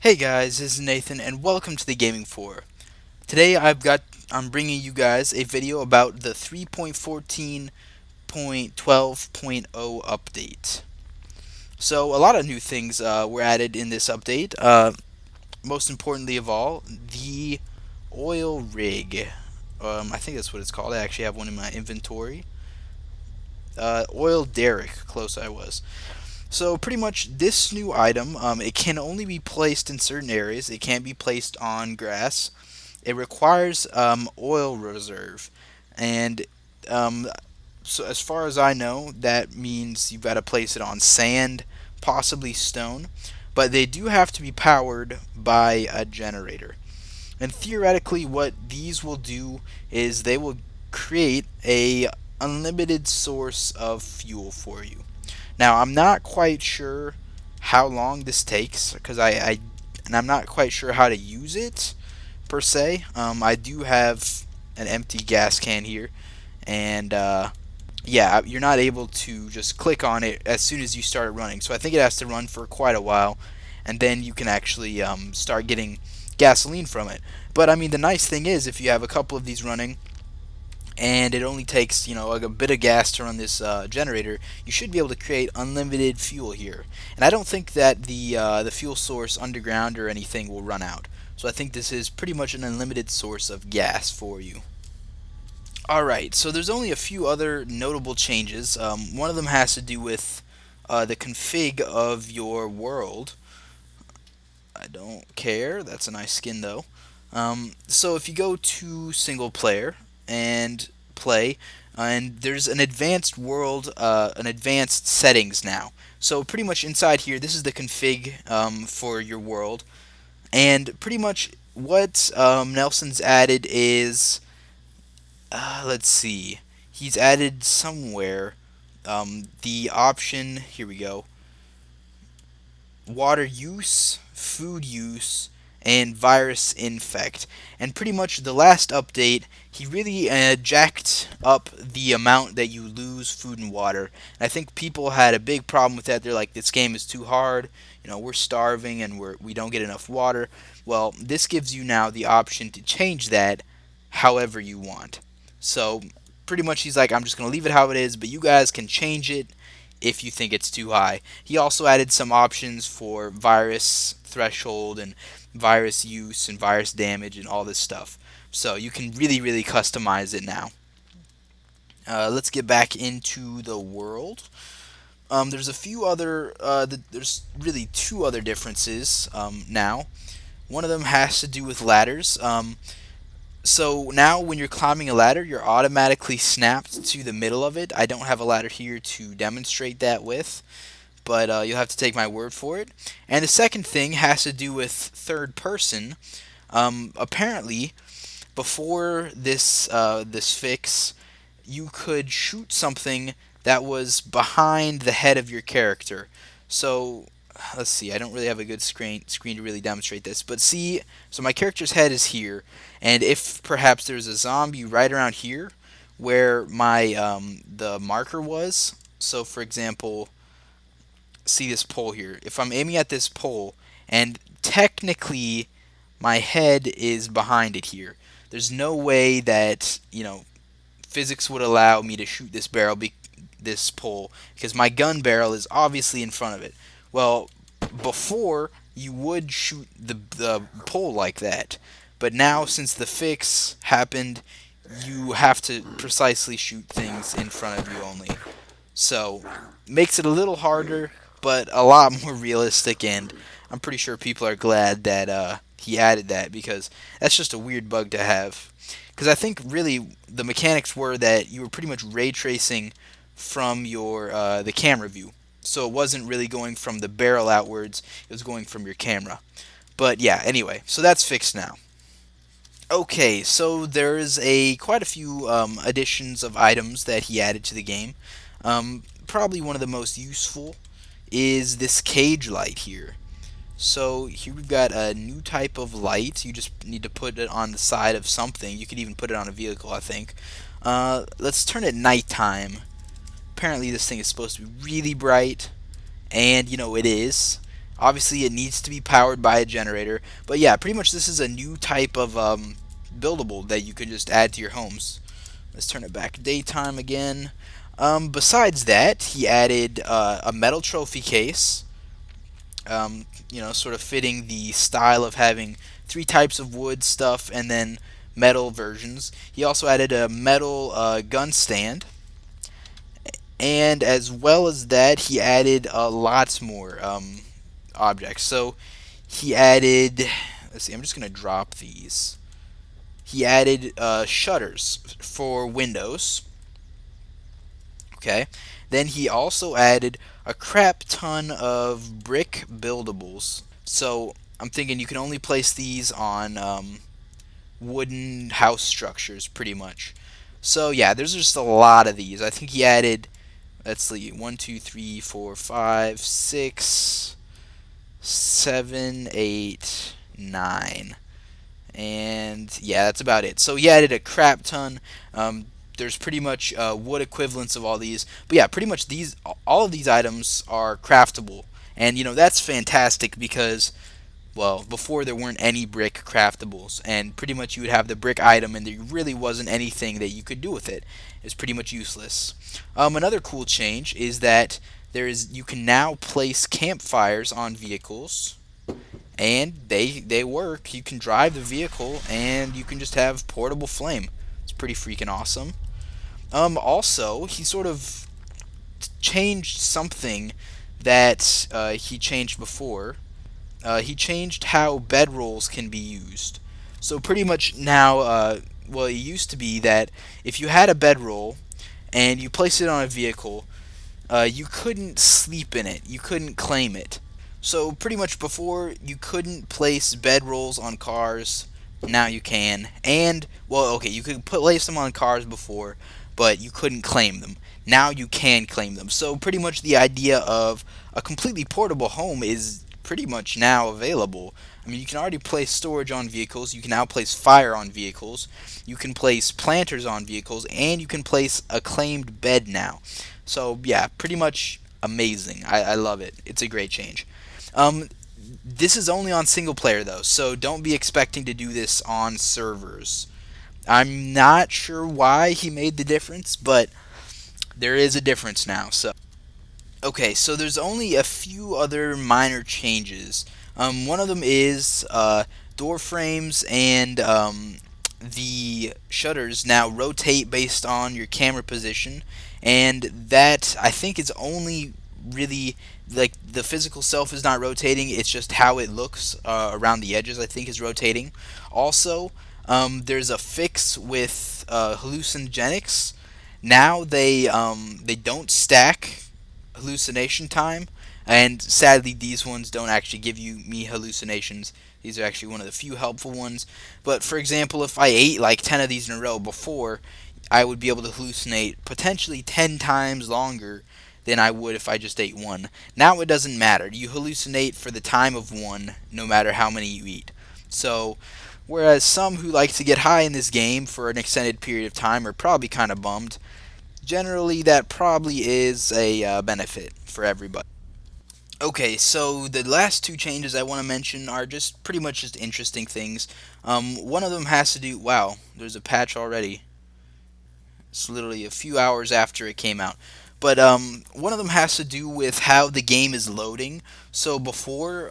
Hey guys, this is Nathan and welcome to the Gaming 4. Today I'm bringing you guys a video about the 3.14.12.0 update. So a lot of new things were added in this update. Most importantly of all, the oil rig. I think that's what it's called. I actually have one in my inventory. Oil derrick, close I was. So pretty much this new item, it can only be placed in certain areas. It can't be placed on grass. It requires oil reserve, and um, so as far as I know, that means you've got to place it on sand, possibly stone, but they do have to be powered by a generator. And theoretically, what these will do is they will create a unlimited source of fuel for you. Now, I'm not quite sure how long this takes because I'm not quite sure how to use it per se. I do have an empty gas can here, and yeah, you're not able to just click on it as soon as you start running. So I think it has to run for quite a while, and then you can actually start getting gasoline from it. But I mean, the nice thing is if you have a couple of these running, and it only takes like a bit of gas to run this generator, you should be able to create unlimited fuel here. And I don't think that the fuel source underground or anything will run out. So I think this is pretty much an unlimited source of gas for you. Alright, so there's only a few other notable changes. One of them has to do with the config of your world. I don't care. That's a nice skin though. So if you go to single player and play, and there's an advanced world, an advanced settings now. So pretty much inside here, this is the config for your world, and pretty much what Nelson's added is, let's see, he's added somewhere the option. Here we go. Water use, food use, and virus infect. And pretty much the last update, he really jacked up the amount that you lose food and water. And I think people had a big problem with that. They're like, this game is too hard. We're starving and we don't get enough water. Well, this gives you now the option to change that however you want. So pretty much he's like, I'm just going to leave it how it is, but you guys can change it if you think it's too high. He also added some options for virus threshold and virus use and virus damage and all this stuff. So you can really customize it now. Let's get back into the world. There's a few other, there's really two other differences now. One of them has to do with ladders. So now when you're climbing a ladder, you're automatically snapped to the middle of it. I don't have a ladder here to demonstrate that with, but you'll have to take my word for it. And the second thing has to do with third person. Apparently, before this fix, you could shoot something that was behind the head of your character. So let's see, I don't really have a good screen to really demonstrate this, but see, so my character's head is here, and if perhaps there's a zombie right around here where my the marker was, so for example, see this pole here, if I'm aiming at this pole and technically my head is behind it here, there's no way that physics would allow me to shoot this pole, because my gun barrel is obviously in front of it. Well, before you would shoot the pole like that, but now since the fix happened, you have to precisely shoot things in front of you only. So makes it a little harder, but a lot more realistic, and I'm pretty sure people are glad that he added that, because that's just a weird bug to have. Because I think really the mechanics were that you were pretty much ray tracing from your the camera view, so it wasn't really going from the barrel outwards, it was going from your camera. But yeah, anyway, so that's fixed now. Okay, so there's quite a few additions of items that he added to the game. Probably one of the most useful is this cage light here. So here we've got a new type of light. You just need to put it on the side of something. You could even put it on a vehicle, I think. Let's turn it nighttime. Apparently this thing is supposed to be really bright, and it is. Obviously, it needs to be powered by a generator. But yeah, pretty much this is a new type of buildable that you could just add to your homes. Let's turn it back daytime again. Besides that, he added a metal trophy case. Sort of fitting the style of having three types of wood stuff and then metal versions. He also added a metal gun stand, and as well as that, he added lots more objects. So he added. Let's see. I'm just gonna drop these. He added shutters for windows. Okay. Then he also added a crap ton of brick buildables. So I'm thinking you can only place these on wooden house structures, pretty much. So yeah, there's just a lot of these. I think he added, let's see, 1, 2, 3, 4, 5, 6, 7, 8, 9. And yeah, that's about it. So he added a crap ton. There's pretty much wood equivalents of all these, but yeah, pretty much all of these items are craftable, and that's fantastic because, well, before there weren't any brick craftables, and pretty much you would have the brick item, and there really wasn't anything that you could do with it. It's pretty much useless. Another cool change is that you can now place campfires on vehicles, and they work. You can drive the vehicle, and you can just have portable flame. It's pretty freaking awesome. Also, he sort of changed something that he changed before. He changed how bedrolls can be used. So pretty much now, well, it used to be that if you had a bedroll and you placed it on a vehicle, you couldn't sleep in it. You couldn't claim it. So pretty much before you couldn't place bedrolls on cars. Now you can. And well, okay, you could place them on cars before, but you couldn't claim them. Now you can claim them. So pretty much the idea of a completely portable home is pretty much now available. I mean, you can already place storage on vehicles. You can now place fire on vehicles. You can place planters on vehicles, and you can place a claimed bed now. So yeah, pretty much amazing. I love it. It's a great change. Um, this is only on single player though, so don't be expecting to do this on servers. I'm not sure why he made the difference, but there is a difference now. So okay, so there's only a few other minor changes. One of them is door frames and the shutters now rotate based on your camera position, and that I think is only really like the physical self is not rotating. It's just how it looks around the edges. I think is rotating. Also, there's a fix with hallucinogenics. Now they don't stack hallucination time, and sadly these ones don't actually give me hallucinations. These are actually one of the few helpful ones. But for example, if I ate like 10 of these in a row before, I would be able to hallucinate potentially 10 times longer than I would if I just ate one. Now it doesn't matter. You hallucinate for the time of one, no matter how many you eat. So, whereas some who like to get high in this game for an extended period of time are probably kind of bummed, generally that probably is a benefit for everybody. Okay, so the last two changes I want to mention are just pretty much just interesting things. One of them has to do. Wow, there's a patch already. It's literally a few hours after it came out. But one of them has to do with how the game is loading. So before,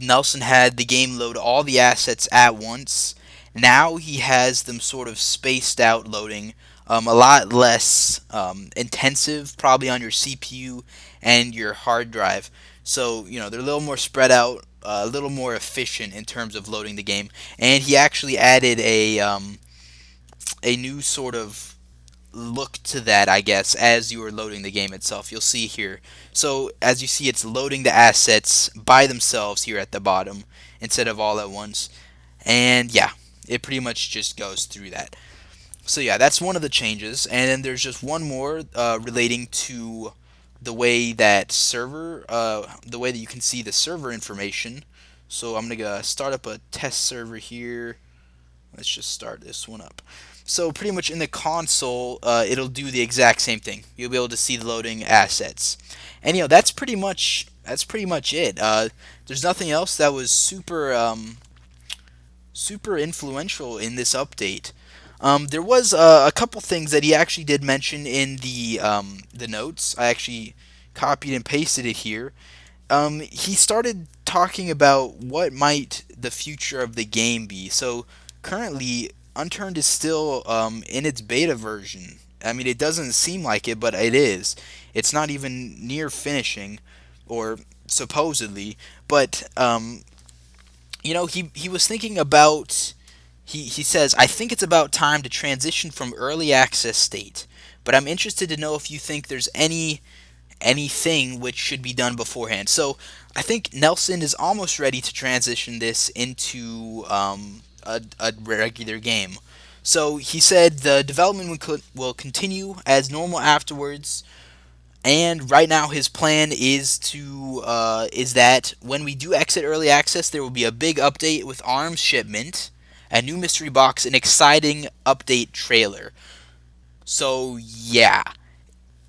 Nelson had the game load all the assets at once. Now he has them sort of spaced out loading, a lot less intensive, probably on your CPU and your hard drive. So they're a little more spread out, a little more efficient in terms of loading the game. And he actually added a new sort of look to that, I guess, as you are loading the game itself. You'll see here. So as you see, it's loading the assets by themselves here at the bottom instead of all at once. And yeah, it pretty much just goes through that. So yeah, that's one of the changes. And then there's just one more relating to the way that you can see the server information. So I'm gonna start up a test server here. Let's just start this one up. So pretty much in the console, it'll do the exact same thing. You'll be able to see the loading assets. And that's pretty much that's pretty much it. There's nothing else that was super influential in this update. There was a couple things that he actually did mention in the notes. I actually copied and pasted it here. He started talking about what might the future of the game be. So currently, Unturned is still in its beta version. I mean, it doesn't seem like it, but it is. It's not even near finishing, or supposedly. But he was thinking about. He says, I think it's about time to transition from early access state, but I'm interested to know if you think there's anything which should be done beforehand. So I think Nelson is almost ready to transition this into a regular game. So he said the development will continue as normal afterwards, and right now his plan is that when we do exit early access, there will be a big update with ARMS shipment, a new mystery box, an exciting update trailer. So yeah,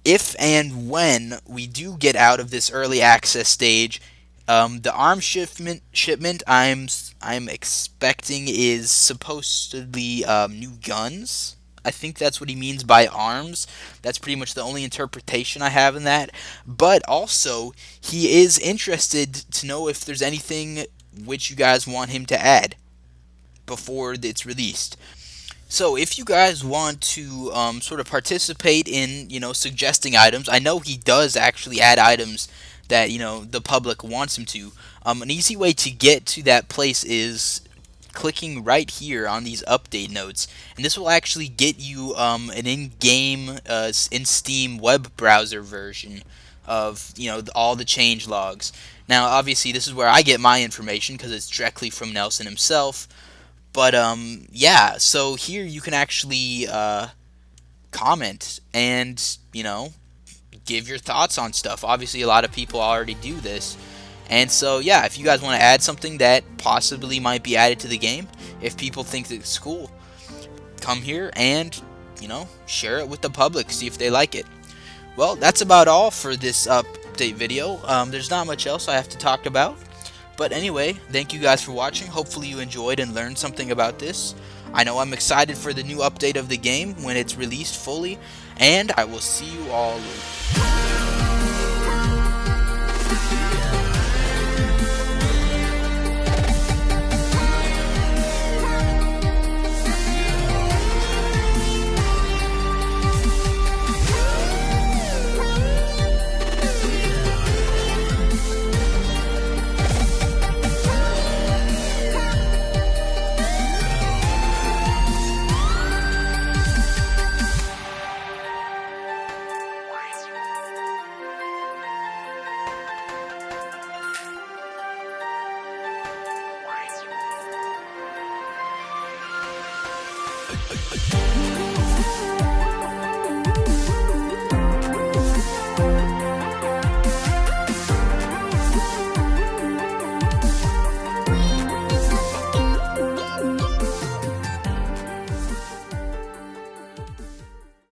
if and when we do get out of this early access stage, the ARM shipment I'm expecting is supposedly new guns. I think that's what he means by arms. That's pretty much the only interpretation I have in that. But also, he is interested to know if there's anything which you guys want him to add before it's released. So if you guys want to sort of participate in, suggesting items, I know he does actually add items that, the public wants him to. An easy way to get to that place is clicking right here on these update notes, and this will actually get you an in-game, in Steam web browser version of, all the change logs. Now, obviously, this is where I get my information because it's directly from Nelson himself. But yeah, so here you can actually comment and give your thoughts on stuff. Obviously, a lot of people already do this, and so yeah, if you guys want to add something that possibly might be added to the game, if people think that it's cool, come here and share it with the public, see if they like it. Well, that's about all for this update video. There's not much else I have to talk about. But anyway, thank you guys for watching. Hopefully you enjoyed and learned something about this. I know I'm excited for the new update of the game when it's released fully, and I will see you all later.